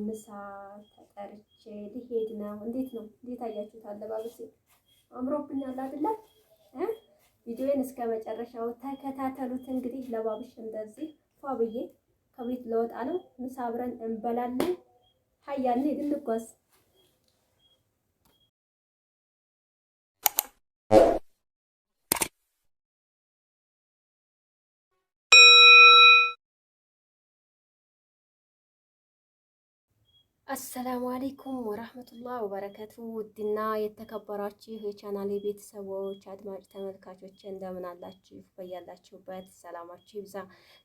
ምሳ ተጠርቼ ልሄድ ነው። እንዴት ነው? እንዴት አያችሁት? አለባበሴ አምሮብኛል አይደለ? ቪዲዮውን እስከ መጨረሻው ተከታተሉት። እንግዲህ ለባብሽ እንደዚህ ፏ ብዬ ከቤት ለወጣ ነው። ምሳ አብረን እንበላለን። ሀያ እንሂድ እንጓዝ። አሰላሙ አለይኩም ወራህመቱላህ ወበረከቱ። ውድና የተከበራችሁ የቻናሌ ቤተሰቦች አድማጭ ተመልካቾች እንደምን አላችሁ? በያላችሁበት ሰላማችሁ ይብዛ።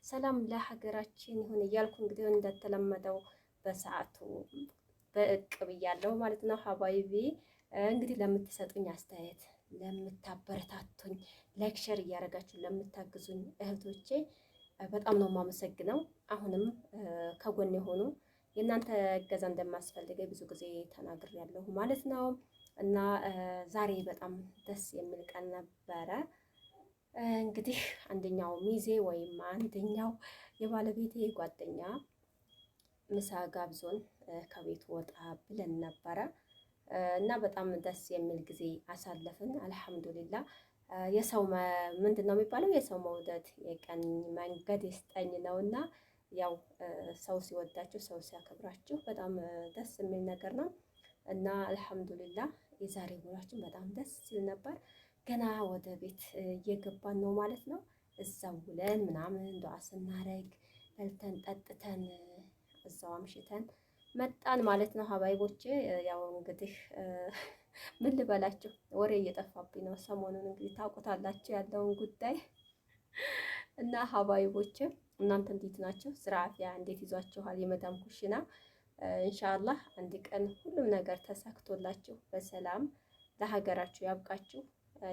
ሰላም ለሀገራችን ይሁን እያልኩ እንግዲህ እንደተለመደው በሰዓቱ በእቅ ብያለሁ ማለት ነው። ሀባይቢ እንግዲህ ለምትሰጡኝ አስተያየት፣ ለምታበረታቱኝ፣ ላይክ ሸር እያደረጋችሁ ለምታግዙኝ እህቶቼ በጣም ነው የማመሰግነው። አሁንም ከጎን የሆኑ የእናንተ እገዛ እንደማስፈልገኝ ብዙ ጊዜ ተናግሬያለሁ ማለት ነው። እና ዛሬ በጣም ደስ የሚል ቀን ነበረ። እንግዲህ አንደኛው ሚዜ ወይም አንደኛው የባለቤቴ ጓደኛ ምሳ ጋብዞን ከቤት ወጣ ብለን ነበረ እና በጣም ደስ የሚል ጊዜ አሳለፍን። አልሐምዱሊላ። የሰው ምንድን ነው የሚባለው? የሰው መውደድ የቀን መንገድ ይስጠኝ ነውና ያው ሰው ሲወዳችሁ ሰው ሲያከብራችሁ በጣም ደስ የሚል ነገር ነው እና አልሐምዱሊላህ የዛሬ ውሏችን በጣም ደስ ሲል ነበር። ገና ወደ ቤት እየገባን ነው ማለት ነው። እዛው ውለን ምናምን ዱዓ ስናረግ በልተን ጠጥተን እዛው አምሽተን መጣን ማለት ነው። ሀባይቦቼ ያው እንግዲህ ምን ልበላችሁ ወሬ እየጠፋብኝ ነው ሰሞኑን። እንግዲህ ታውቁታላችሁ ያለውን ጉዳይ እና ሀባይቦቼ እናንተ እንዴት ናቸው? ስራ አፍያ እንዴት ይዟችኋል? የመዳም ኩሽና ኢንሻአላህ አንድ ቀን ሁሉም ነገር ተሳክቶላችሁ በሰላም ለሀገራችሁ ያብቃችሁ።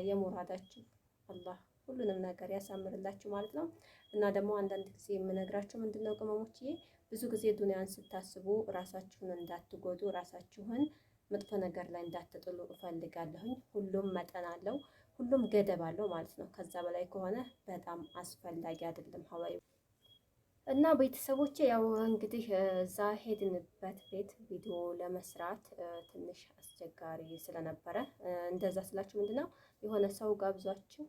የሙራዳችሁ አላህ ሁሉንም ነገር ያሳምርላችሁ ማለት ነው። እና ደግሞ አንዳንድ ጊዜ የምነግራችሁ ምንድነው ቅመሞችዬ፣ ብዙ ጊዜ ዱንያን ስታስቡ ራሳችሁን እንዳትጎዱ፣ ራሳችሁን መጥፎ ነገር ላይ እንዳትጥሉ እፈልጋለሁኝ። ሁሉም መጠን አለው፣ ሁሉም ገደብ አለው ማለት ነው። ከዛ በላይ ከሆነ በጣም አስፈላጊ አይደለም ሀዋይ እና ቤተሰቦቼ ያው እንግዲህ እዛ ሄድንበት ቤት ቪዲዮ ለመስራት ትንሽ አስቸጋሪ ስለነበረ፣ እንደዛ ስላችሁ ምንድነው የሆነ ሰው ጋብዟችሁ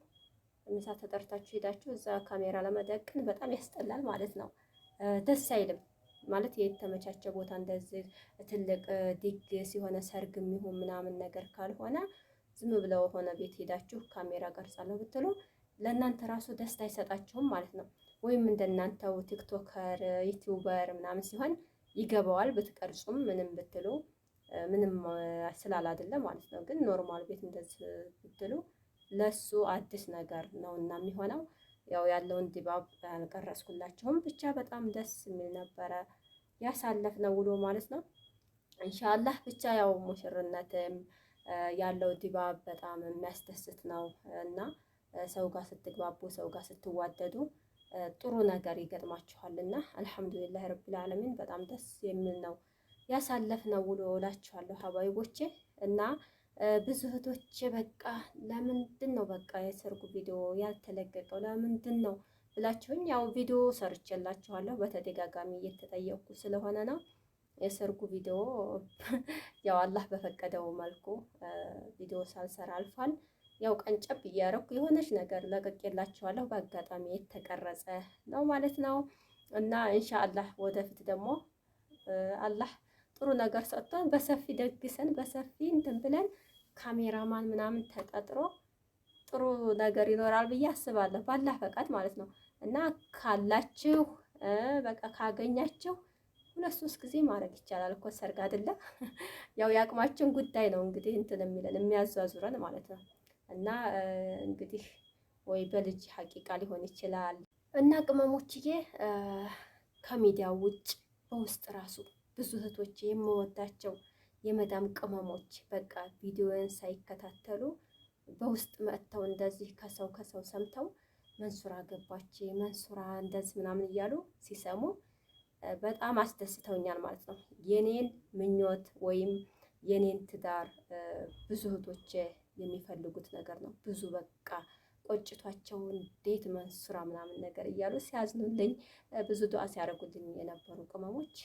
ምሳ ተጠርታችሁ ሄዳችሁ እዛ ካሜራ ለመደቅን በጣም ያስጠላል ማለት ነው። ደስ አይልም ማለት የተመቻቸ ቦታ እንደዚህ ትልቅ ድግስ የሆነ ሰርግ የሚሆን ምናምን ነገር ካልሆነ ዝም ብለው ሆነ ቤት ሄዳችሁ ካሜራ ቀርጻለሁ ብትሉ ለእናንተ ራሱ ደስታ አይሰጣችሁም ማለት ነው። ወይም እንደናንተው ቲክቶከር ዩቲዩበር ምናምን ሲሆን ይገባዋል ብትቀርጹም ምንም ብትሉ ምንም ስላል አይደለም ማለት ነው። ግን ኖርማል ቤት እንደዚህ ብትሉ ለሱ አዲስ ነገር ነውና የሚሆነው። ያው ያለውን ድባብ አልቀረጽኩላችሁም፣ ብቻ በጣም ደስ የሚል ነበረ ያሳለፍነው ውሎ ማለት ነው። ኢንሻአላህ ብቻ ያው ሙሽርነትም ያለው ድባብ በጣም የሚያስደስት ነው እና ሰው ጋር ስትግባቡ ሰው ጋር ስትዋደዱ ጥሩ ነገር ይገጥማችኋልና አልሐምዱሊላህ ረቢል ዓለሚን በጣም ደስ የሚል ነው ያሳለፍነው ውሎ እላችኋለሁ ሀባይቦቼ። እና ብዙ እህቶቼ በቃ ለምንድን ነው በቃ የሰርጉ ቪዲዮ ያልተለቀቀው ለምንድን ነው ብላችሁኝ፣ ያው ቪዲዮ ሰርቼላችኋለሁ በተደጋጋሚ እየተጠየቅኩ ስለሆነ ነው። የሰርጉ ቪዲዮ ያው አላህ በፈቀደው መልኩ ቪዲዮ ሳልሰራ አልፏል። ያው ቀንጨብ እያረኩ የሆነች ነገር ለቅቄላችኋለሁ በአጋጣሚ የተቀረጸ ነው ማለት ነው። እና ኢንሻአላህ ወደፊት ደግሞ አላህ ጥሩ ነገር ሰጥቶን በሰፊ ደግሰን በሰፊ እንትን ብለን ካሜራማን ምናምን ተቀጥሮ ጥሩ ነገር ይኖራል ብዬ አስባለሁ ባላህ ፈቃድ ማለት ነው። እና ካላችሁ በቃ ካገኛችሁ 2-3 ጊዜ ማድረግ ይቻላል እኮ ሰርግ አይደለ? ያው የአቅማችን ጉዳይ ነው እንግዲህ እንትን የሚለን የሚያዟዙረን ማለት ነው። እና እንግዲህ ወይ በልጅ ሀቂቃ ሊሆን ይችላል። እና ቅመሞችዬ ከሚዲያው ውጭ በውስጥ ራሱ ብዙ እህቶች የምወዳቸው የመዳም ቅመሞች በቃ ቪዲዮን ሳይከታተሉ በውስጥ መጥተው እንደዚህ ከሰው ሰምተው መንሱራ ገባች መንሱራ እንደዚህ ምናምን እያሉ ሲሰሙ በጣም አስደስተውኛል ማለት ነው። የኔን ምኞት ወይም የኔን ትዳር ብዙ እህቶች የሚፈልጉት ነገር ነው። ብዙ በቃ ቆጭቷቸው እንዴት መንሱራ ምናምን ነገር እያሉ ሲያዝኑልኝ ብዙ ዱዓ ሲያደርጉልኝ የነበሩ ቅመሞች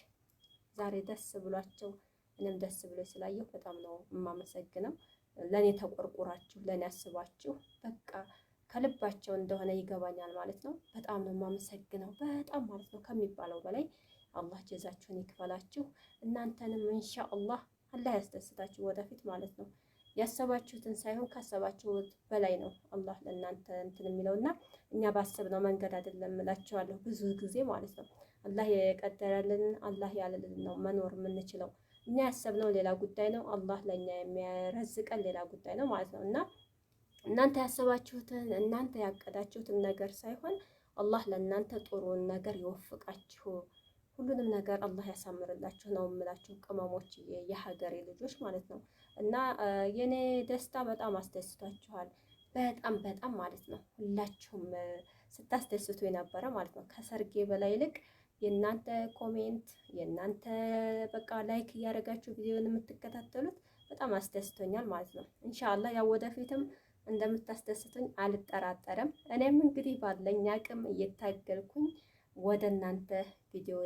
ዛሬ ደስ ብሏቸው እኔም ደስ ብሎ ስላየሁ በጣም ነው የማመሰግነው። ለኔ ተቆርቁራችሁ ለኔ አስባችሁ በቃ ከልባቸው እንደሆነ ይገባኛል ማለት ነው። በጣም ነው የማመሰግነው በጣም ማለት ነው ከሚባለው በላይ። አላህ ጀዛችሁን ይክፈላችሁ። እናንተንም ኢንሻአላህ አላህ ያስደስታችሁ ወደፊት ማለት ነው። ያሰባችሁትን ሳይሆን ካሰባችሁት በላይ ነው አላህ ለእናንተ እንትን የሚለውና እኛ ባሰብነው መንገድ አይደለም እላችኋለሁ ብዙ ጊዜ ማለት ነው። አላህ የቀደረልን አላህ ያለልን ነው መኖር የምንችለው። እኛ ያሰብነው ሌላ ጉዳይ ነው፣ አላህ ለኛ የሚያረዝቀን ሌላ ጉዳይ ነው ማለት ነው። እና እናንተ ያሰባችሁትን እናንተ ያቀዳችሁትን ነገር ሳይሆን አላህ ለእናንተ ጥሩን ነገር ይወፍቃችሁ፣ ሁሉንም ነገር አላህ ያሳምርላችሁ ነው የምላችሁ ቅመሞች፣ የሀገሬ ልጆች ማለት ነው። እና የኔ ደስታ በጣም አስደስቷችኋል፣ በጣም በጣም ማለት ነው። ሁላችሁም ስታስደስቱ የነበረ ማለት ነው። ከሰርጌ በላይ ይልቅ የእናንተ ኮሜንት የእናንተ በቃ ላይክ እያደረጋችሁ ቪዲዮን የምትከታተሉት በጣም አስደስቶኛል ማለት ነው። ኢንሻአላህ ያው ወደፊትም እንደምታስደስቱኝ አልጠራጠርም። እኔም እንግዲህ ባለኝ አቅም እየታገልኩኝ ወደ እናንተ ቪዲዮ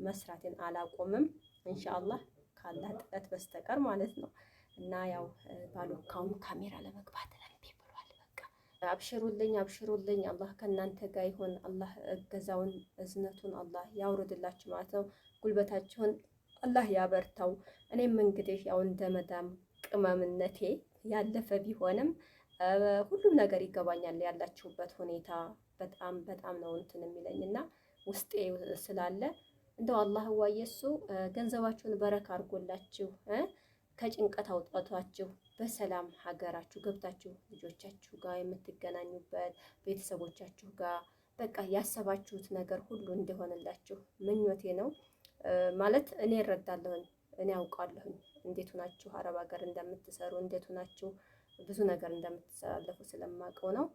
መስራትን አላቆምም ኢንሻአላህ ካላህ ጥረት በስተቀር ማለት ነው። እና ያው ባሉካውም ካሜራ ለመግባት ለምቢ ብሏል። በቃ አብሽሩልኝ አብሽሩልኝ፣ አላህ ከእናንተ ጋር ይሁን። አላህ እገዛውን እዝነቱን አላህ ያውርድላችሁ ማለት ነው። ጉልበታችሁን አላህ ያበርታው። እኔም እንግዲህ ያው እንደ መዳም ቅመምነቴ ያለፈ ቢሆንም ሁሉም ነገር ይገባኛል። ያላችሁበት ሁኔታ በጣም በጣም ነው እንትን የሚለኝና ውስጤ ስላለ እንደው አላህ ዋየሱ ገንዘባችሁን በረካ አድርጎላችሁ ከጭንቀት አውጣቷችሁ በሰላም ሀገራችሁ ገብታችሁ ልጆቻችሁ ጋር የምትገናኙበት ቤተሰቦቻችሁ ጋር በቃ ያሰባችሁት ነገር ሁሉ እንደሆነላችሁ ምኞቴ ነው። ማለት እኔ እረዳለሁኝ፣ እኔ አውቃለሁኝ እንዴት ሆናችሁ አረብ ሀገር እንደምትሰሩ እንዴት ሆናችሁ ብዙ ነገር እንደምትሰላለፉ ስለማውቀው ነው።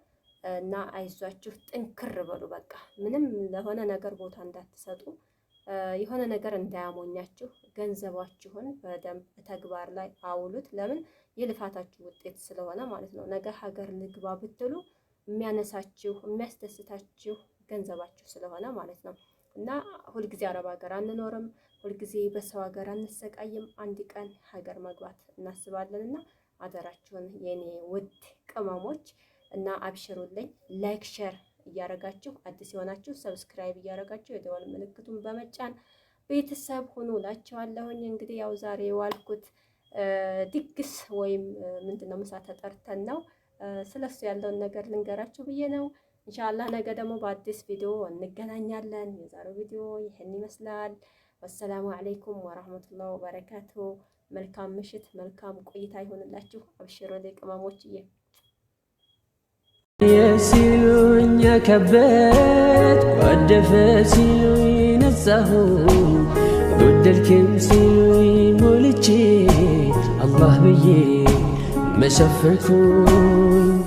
እና አይዟችሁ ጥንክር በሉ። በቃ ምንም ለሆነ ነገር ቦታ እንዳትሰጡ፣ የሆነ ነገር እንዳያሞኛችሁ። ገንዘባችሁን በደንብ ተግባር ላይ አውሉት። ለምን የልፋታችሁ ውጤት ስለሆነ ማለት ነው። ነገ ሀገር ልግባ ብትሉ የሚያነሳችሁ የሚያስደስታችሁ ገንዘባችሁ ስለሆነ ማለት ነው። እና ሁልጊዜ አረብ ሀገር አንኖርም፣ ሁልጊዜ በሰው ሀገር አንሰቃይም። አንድ ቀን ሀገር መግባት እናስባለንና አደራችሁን የኔ ውድ ቅመሞች እና አብሽሩልኝ። ላይክ ሼር እያረጋችሁ አዲስ የሆናችሁ ሰብስክራይብ እያረጋችሁ የደወል ምልክቱን በመጫን ቤተሰብ ሁኑ እላችኋለሁኝ። እንግዲህ ያው ዛሬ የዋልኩት ድግስ ወይም ምንድነው ምሳ ተጠርተን ነው። ስለሱ ያለውን ነገር ልንገራችሁ ብዬ ነው። ኢንሻአላህ ነገ ደግሞ በአዲስ ቪዲዮ እንገናኛለን። የዛሬው ቪዲዮ ይሄን ይመስላል። ወሰላሙ አለይኩም ወራህመቱላሂ ወበረካቱ። መልካም ምሽት፣ መልካም ቆይታ ይሆንላችሁ። አብሽሩ ቅመሞችዬ። ሲሉኝ ከበት ወደፈ ሲሉኝ ነጻሁ ጎደልክም ሲሉኝ ሞልቼ አላህ ብዬ መሸፈንኩኝ።